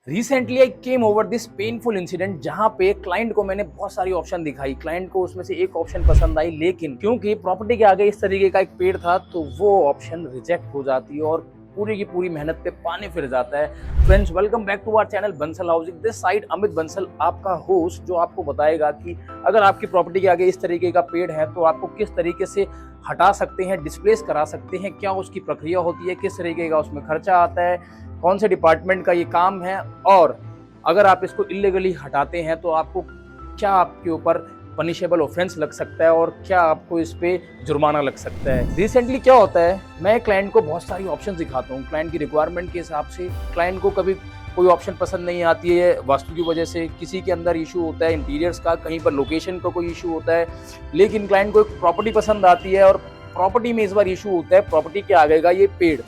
Recently I came over this painful incident जहां पे client को मैंने बहुत सारी ऑप्शन दिखाई। क्लाइंट को उसमें से एक ऑप्शन पसंद आई, लेकिन क्योंकि प्रॉपर्टी के आगे इस तरीके का एक पेड़ था तो वो ऑप्शन रिजेक्ट हो जाती है और पूरी की पूरी मेहनत पे पानी फिर जाता है। Friends, welcome back to our channel Bansal housing. This side Amit Bansal, आपका होस्ट, जो आपको बताएगा कि अगर आपकी प्रॉपर्टी के आगे इस तरीके का पेड़ है तो आपको किस तरीके से हटा सकते हैं, डिस्प्लेस करा सकते हैं, क्या उसकी प्रक्रिया होती है, किस तरीके का उसमें खर्चा आता है, कौन से डिपार्टमेंट का ये काम है, और अगर आप इसको इलीगली हटाते हैं तो आपको क्या, आपके ऊपर पनिशेबल ऑफेंस लग सकता है और क्या आपको इस पे जुर्माना लग सकता है। रिसेंटली क्या होता है, मैं क्लाइंट को बहुत सारी ऑप्शन दिखाता हूँ क्लाइंट की रिक्वायरमेंट के हिसाब से। क्लाइंट को कभी कोई ऑप्शन पसंद नहीं आती है वास्तु की वजह से, किसी के अंदर इशू होता है इंटीरियर्स का, कहीं पर लोकेशन का कोई इशू होता है, लेकिन क्लाइंट को एक प्रॉपर्टी पसंद आती है और प्रॉपर्टी में इस बार इशू होता है प्रॉपर्टी के आगे का ये पेड़,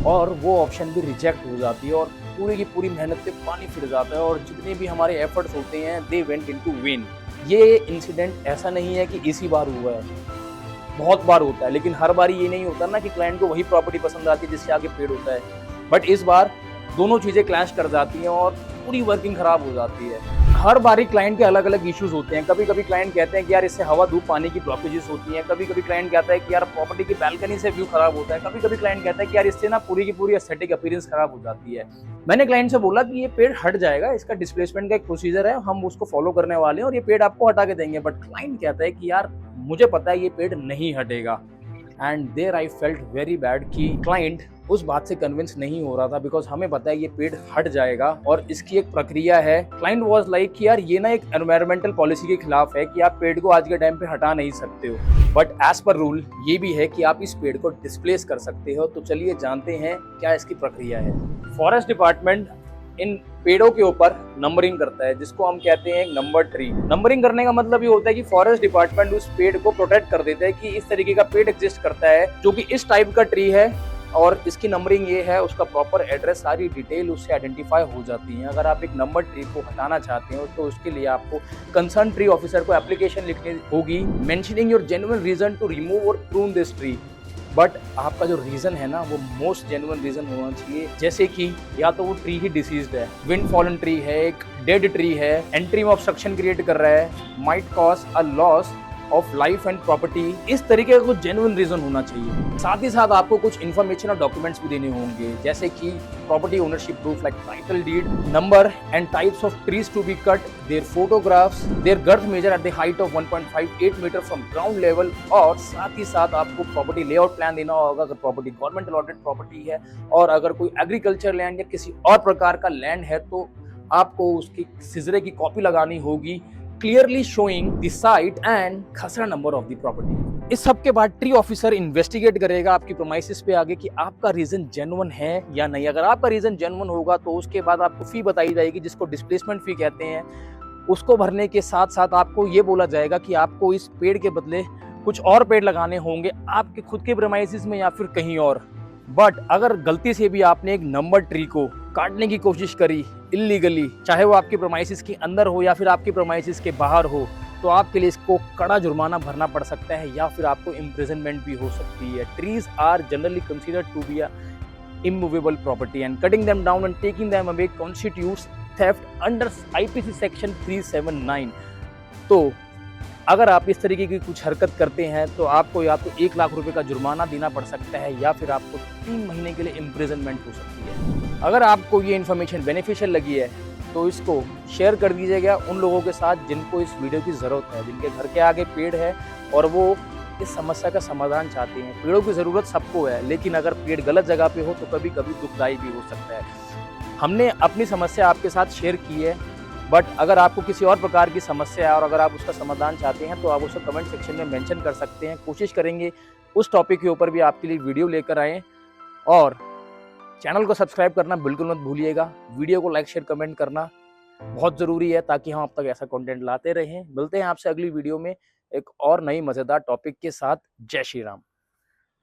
और वो ऑप्शन भी रिजेक्ट हो जाती है और पूरी की पूरी मेहनत पे पानी फिर जाता है और जितने भी हमारे एफर्ट्स होते हैं दे वेंट इनटू वेन। ये इंसिडेंट ऐसा नहीं है कि इसी बार हुआ है, बहुत बार होता है, लेकिन हर बार ये नहीं होता ना कि क्लाइंट को वही प्रॉपर्टी पसंद आती है जिससे आगे पेड़ होता है। बट इस बार दोनों चीजें क्लैश कर जाती हैं और पूरी वर्किंग खराब हो जाती है। हर बारी क्लाइंट के अलग अलग इश्यूज होते हैं। कभी कभी क्लाइंट कहते हैं कि यार इससे हवा धूप पानी की ब्लॉकेजेस होती हैं, कभी कभी क्लाइंट कहता है कि यार प्रॉपर्टी की बैल्कनी से व्यू खराब होता है, कभी कभी क्लाइंट कहता है कि यार इससे ना पूरी की पूरी एस्थेटिक अपीयरेंस खराब हो जाती है। मैंने क्लाइंट से बोला कि ये पेड़ हट जाएगा, इसका डिस्प्लेसमेंट का एक प्रोसीजर है, हम उसको फॉलो करने वाले हैं और ये पेड़ आपको हटा के देंगे। बट क्लाइंट कहता है कि यार मुझे पता है ये पेड़ नहीं हटेगा। And there I felt very bad कि क्लाइंट उस बात से कन्विंस नहीं हो रहा था, बिकॉज हमें पता है ये पेड़ हट जाएगा और इसकी एक प्रक्रिया है। क्लाइंट वाज लाइक कि यार ये ना एक एनवायरमेंटल पॉलिसी के खिलाफ है कि आप पेड़ को आज के टाइम पे हटा नहीं सकते हो, बट एज पर रूल ये भी है कि आप इस पेड़ को डिस्प्लेस कर सकते हो। तो चलिए जानते हैं क्या इसकी प्रक्रिया है। फॉरेस्ट डिपार्टमेंट इन पेड़ों के ऊपर नंबरिंग करता है, जिसको हम कहते हैं नंबर ट्री। नंबरिंग करने का मतलब ये होता है कि फॉरेस्ट डिपार्टमेंट उस पेड़ को प्रोटेक्ट कर देता है कि इस तरीके का पेड़ एग्जिस्ट करता है जो कि इस टाइप का ट्री है और इसकी नंबरिंग ये है, उसका प्रॉपर एड्रेस, सारी डिटेल उससे आइडेंटिफाई हो जाती है। अगर आप एक नंबर ट्री को हटाना चाहते हो तो उसके लिए आपको कंसर्न ट्री ऑफिसर को एप्लीकेशन लिखनी होगी mentioning your genuine reason to remove or prune this tree. But आपका जो रीजन है ना वो मोस्ट जेन्युइन रीजन होना चाहिए, जैसे कि या तो वो ट्री ही डिसीज्ड है, विंड फॉलन ट्री है, एक डेड ट्री है, एंट्री में ऑब्स्ट्रक्शन क्रिएट कर रहा है, might cause a loss of life and property. इस तरीके का कुछ जेन्युइन रीजन होना चाहिए। साथ ही साथ आपको कुछ इन्फॉर्मेशन और डॉक्यूमेंट्स भी देने होंगे, जैसे कि property ownership proof like title deed, number and types of trees to be cut, their photographs, their girth measure at the height of 1.58 metre from ground level, और साथ ही साथ आपको प्रॉपर्टी लेआउट प्लान देना होगा अगर प्रॉपर्टी गवर्नमेंट अलॉटेड प्रॉपर्टी है, और अगर कोई एग्रीकल्चर लैंड या किसी और प्रकार का लैंड है तो आपको उसकी सिजरे की कॉपी लगानी होगी, clearly showing the site and खसरा नंबर ऑफ द प्रॉपर्टी। इस सब के बाद ट्री ऑफिसर इन्वेस्टिगेट करेगा आपकी प्रोमाइसिस पे आगे कि आपका रीजन जेन्युइन है या नहीं। अगर आपका रीजन जेन्युइन होगा तो उसके बाद आपको फी बताई जाएगी, जिसको डिस्प्लेसमेंट फी कहते हैं। उसको भरने के साथ साथ आपको ये बोला जाएगा कि आपको इस पेड़ के बदले कुछ और पेड़ लगाने होंगे आपके खुद के प्रेमाइसिस में या फिर कहीं और। बट अगर गलती से भी आपने एक नंबर ट्री को काटने की कोशिश करी इलीगली, चाहे वो आपके प्रेमाइसिस के अंदर हो या फिर आपके प्रेमाइसिस के बाहर हो, तो आपके लिए इसको कड़ा जुर्माना भरना पड़ सकता है या फिर आपको इम्प्रिजनमेंट भी हो सकती है। Trees are generally considered to be a immovable property and cutting them down and taking them away constitutes theft under IPC section 379। तो अगर आप इस तरीके की कुछ हरकत करते हैं तो आपको या तो 1 लाख रुपए का जुर्माना देना पड़ सकता है या फिर आपको 3 महीने के लिए इम्प्रिजनमेंट हो सकती है। अगर आपको ये इन्फॉर्मेशन बेनिफिशियल लगी है तो इसको शेयर कर दीजिएगा उन लोगों के साथ जिनको इस वीडियो की ज़रूरत है, जिनके घर के आगे पेड़ है और वो इस समस्या का समाधान चाहते हैं। पेड़ों की ज़रूरत सबको है, लेकिन अगर पेड़ गलत जगह पे हो तो कभी कभी दुखदायी भी हो सकता है। हमने अपनी समस्या आपके साथ शेयर की है, बट अगर आपको किसी और प्रकार की समस्या है और अगर आप उसका समाधान चाहते हैं तो आप उसको कमेंट सेक्शन में मेंशन कर सकते हैं। कोशिश करेंगे उस टॉपिक के ऊपर भी आपके लिए वीडियो लेकर आएँ, और चैनल को सब्सक्राइब करना बिल्कुल मत भूलिएगा। वीडियो को लाइक शेयर कमेंट करना बहुत ज़रूरी है ताकि हम अब तक ऐसा कंटेंट लाते रहें। मिलते हैं आपसे अगली वीडियो में एक और नई मज़ेदार टॉपिक के साथ। जय श्री राम।